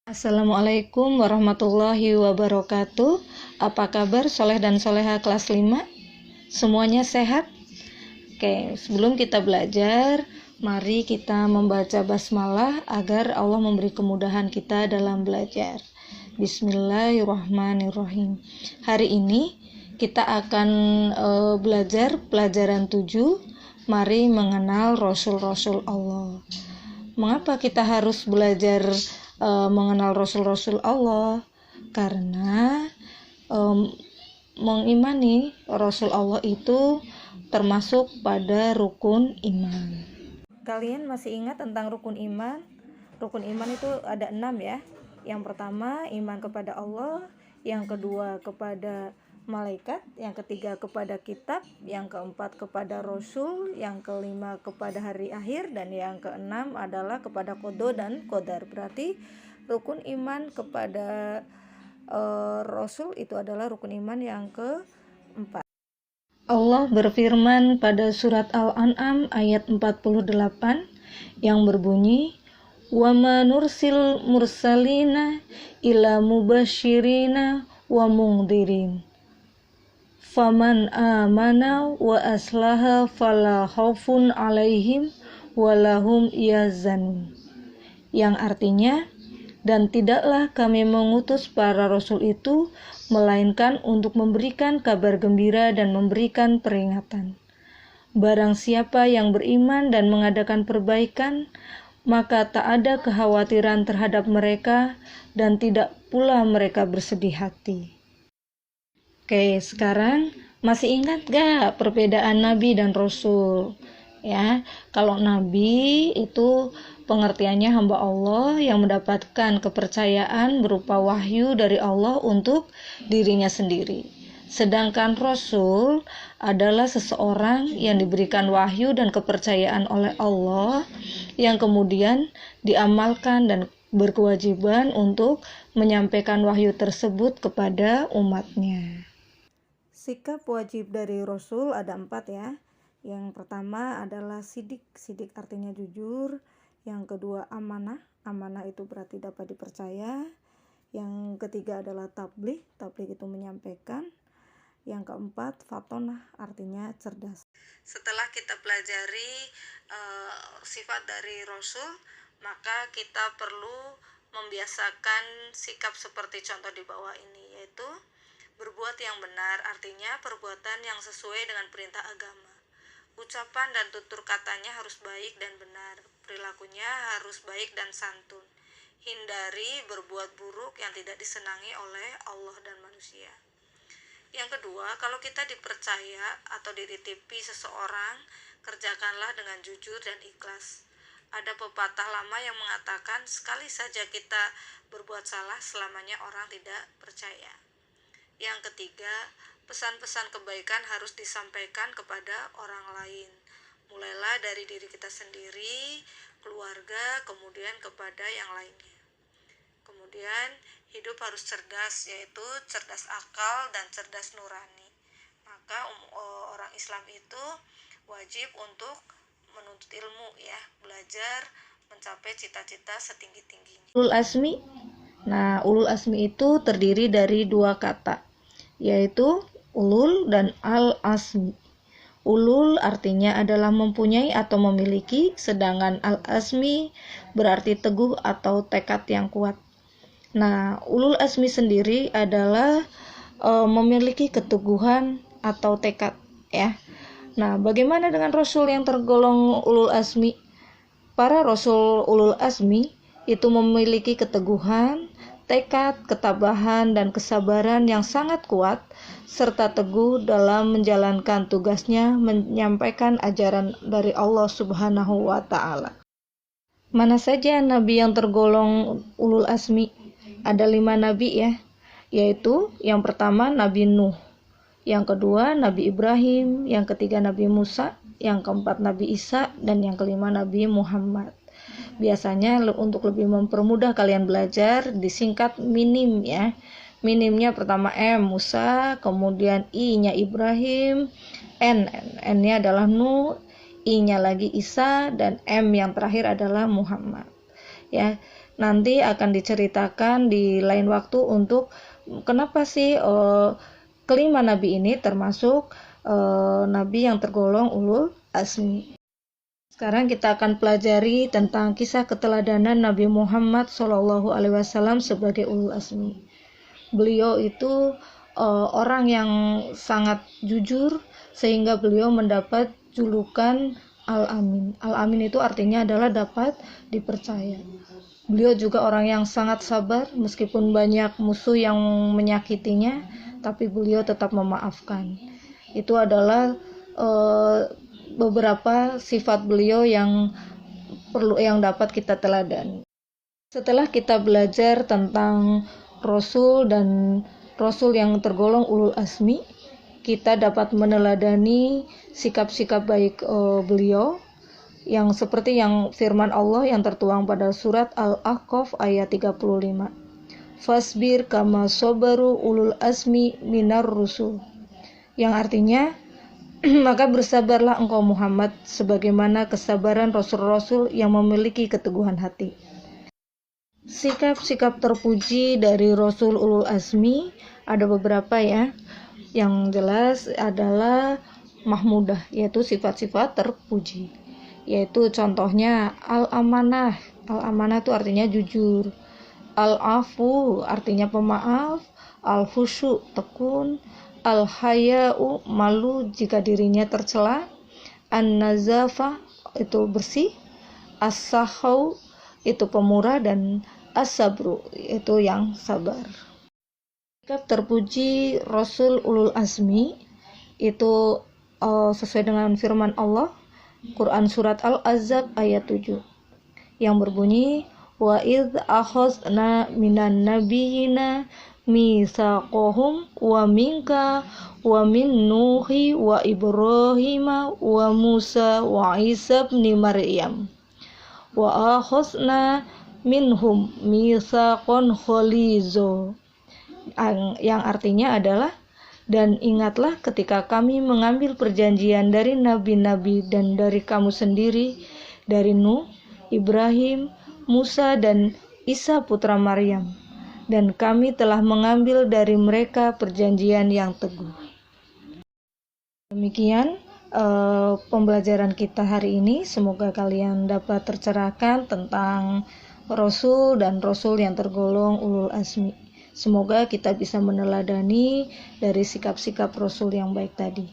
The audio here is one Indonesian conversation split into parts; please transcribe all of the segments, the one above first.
Assalamualaikum warahmatullahi wabarakatuh. Apa kabar soleh dan soleha kelas 5? Semuanya sehat? Oke, sebelum kita belajar, mari kita membaca basmalah agar Allah memberi kemudahan kita dalam belajar. Bismillahirrahmanirrahim. Hari ini kita akan belajar pelajaran 7. Mari mengenal Rasul-Rasul Allah. Mengapa kita harus belajar mengenal Rasul-Rasul Allah? Karena mengimani Rasul Allah itu termasuk pada rukun iman. Kalian masih ingat tentang rukun iman? Rukun iman itu ada 6 ya. Yang pertama iman kepada Allah, yang kedua kepada malaikat, yang ketiga kepada kitab, yang keempat kepada rasul, yang kelima kepada hari akhir, dan yang keenam adalah kepada qada dan qadar. Berarti rukun iman kepada rasul itu adalah rukun iman yang keempat. Allah berfirman pada surat Al-An'am ayat 48 yang berbunyi, "Wa ma nursil mursalina ila mubasyirina wa mungdirin. Faman amana wa aslaha fala khaufun alaihim walahum yahzanun." Yang artinya, dan tidaklah kami mengutus para rasul itu melainkan untuk memberikan kabar gembira dan memberikan peringatan. Barang siapa yang beriman dan mengadakan perbaikan, maka tak ada kekhawatiran terhadap mereka dan tidak pula mereka bersedih hati. Oke, sekarang masih ingat gak perbedaan Nabi dan Rasul? Ya, kalau Nabi itu pengertiannya hamba Allah yang mendapatkan kepercayaan berupa wahyu dari Allah untuk dirinya sendiri. Sedangkan Rasul adalah seseorang yang diberikan wahyu dan kepercayaan oleh Allah yang kemudian diamalkan dan berkewajiban untuk menyampaikan wahyu tersebut kepada umatnya. Sikap wajib dari Rasul ada 4 ya. Yang pertama adalah sidik. Sidik artinya jujur. Yang kedua amanah. Amanah itu berarti dapat dipercaya. Yang ketiga adalah tabligh. Tabligh itu menyampaikan. Yang keempat fatonah artinya cerdas. Setelah kita pelajari sifat dari Rasul, maka kita perlu membiasakan sikap seperti contoh di bawah ini, yaitu berbuat yang benar, artinya perbuatan yang sesuai dengan perintah agama. Ucapan dan tutur katanya harus baik dan benar, perilakunya harus baik dan santun. Hindari berbuat buruk yang tidak disenangi oleh Allah dan manusia. Yang kedua, kalau kita dipercaya atau dititipi seseorang, kerjakanlah dengan jujur dan ikhlas. Ada pepatah lama yang mengatakan, sekali saja kita berbuat salah, selamanya orang tidak percaya. Yang ketiga, pesan-pesan kebaikan harus disampaikan kepada orang lain. Mulailah dari diri kita sendiri, keluarga, kemudian kepada yang lainnya. Kemudian, hidup harus cerdas, yaitu cerdas akal dan cerdas nurani. Maka orang Islam itu wajib untuk menuntut ilmu ya, belajar mencapai cita-cita setinggi-tingginya. Ulul Azmi. Nah, ulul azmi itu terdiri dari 2 kata, yaitu ulul dan al-azmi. Ulul artinya adalah mempunyai atau memiliki, sedangkan al-azmi berarti teguh atau tekad yang kuat. Nah, ulul azmi sendiri adalah memiliki keteguhan atau tekad ya. Nah, bagaimana dengan rasul yang tergolong ulul azmi? Para rasul ulul azmi itu memiliki keteguhan, tekad, ketabahan, dan kesabaran yang sangat kuat, serta teguh dalam menjalankan tugasnya menyampaikan ajaran dari Allah Subhanahu wa Ta'ala. Mana saja nabi yang tergolong ulul azmi? Ada 5 nabi ya, yaitu yang pertama Nabi Nuh, yang kedua Nabi Ibrahim, yang ketiga Nabi Musa, yang keempat Nabi Isa, dan yang kelima Nabi Muhammad. Biasanya untuk lebih mempermudah kalian belajar disingkat minim ya. Minimnya pertama M Musa, kemudian I-nya Ibrahim, N-nya adalah Nuh, I-nya lagi Isa, dan M yang terakhir adalah Muhammad. Ya. nanti akan diceritakan di lain waktu untuk kenapa sih kelima nabi ini termasuk nabi yang tergolong ulul azmi. Sekarang kita akan pelajari tentang kisah keteladanan Nabi Muhammad SAW sebagai ulul azmi. Beliau itu orang yang sangat jujur sehingga beliau mendapat julukan Al-Amin. Al-Amin itu artinya adalah dapat dipercaya. Beliau juga orang yang sangat sabar meskipun banyak musuh yang menyakitinya, tapi beliau tetap memaafkan. Itu adalah beberapa sifat beliau yang dapat kita teladani. Setelah kita belajar tentang Rasul dan Rasul yang tergolong ulul azmi, kita dapat meneladani sikap-sikap baik beliau yang seperti yang firman Allah yang tertuang pada surat Al-Ahqaf ayat 35. Fasbir kama sabaru ulul azmi minar rusul. Yang artinya maka bersabarlah engkau Muhammad sebagaimana kesabaran rasul-rasul yang memiliki keteguhan hati. Sikap-sikap terpuji dari Rasul ulul azmi ada beberapa ya. Yang jelas adalah mahmudah, yaitu sifat-sifat terpuji. Yaitu contohnya al-amanah. Al-amanah itu artinya jujur. Al-afu artinya pemaaf. Al-khusyu tekun. Al-haya'u malu jika dirinya tercela. An-nazafah itu bersih. As-sahau itu pemurah, dan as-sabru itu yang sabar. Sikap terpuji Rasul ulul azmi itu sesuai dengan firman Allah Quran surat Al-Ahzab ayat 7 yang berbunyi wa idz akhadna minan nabiyina mitsaqahum wa minka wa min nuhi wa ibrahima wa Musa wa Isa ibn Maryam wa akhadna minhum mitsaqan ghaliza, yang artinya adalah dan ingatlah ketika kami mengambil perjanjian dari nabi-nabi dan dari kamu sendiri, dari Nuh, Ibrahim, Musa dan Isa putra Maryam, dan kami telah mengambil dari mereka perjanjian yang teguh. Demikian pembelajaran kita hari ini. Semoga kalian dapat tercerahkan tentang Rasul dan Rasul yang tergolong ulul azmi. Semoga kita bisa meneladani dari sikap-sikap Rasul yang baik tadi.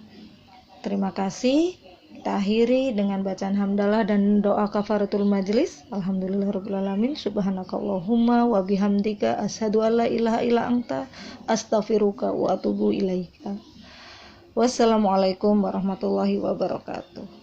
Terima kasih. Kita akhiri dengan bacaan hamdalah dan doa kafaratul majlis. Alhamdulillahirabbil alamin. Subhanakallahumma wa bihamdika asyhadu an la ilaha illa anta astaghfiruka wa atubu ilaika. Wassalamualaikum warahmatullahi wabarakatuh.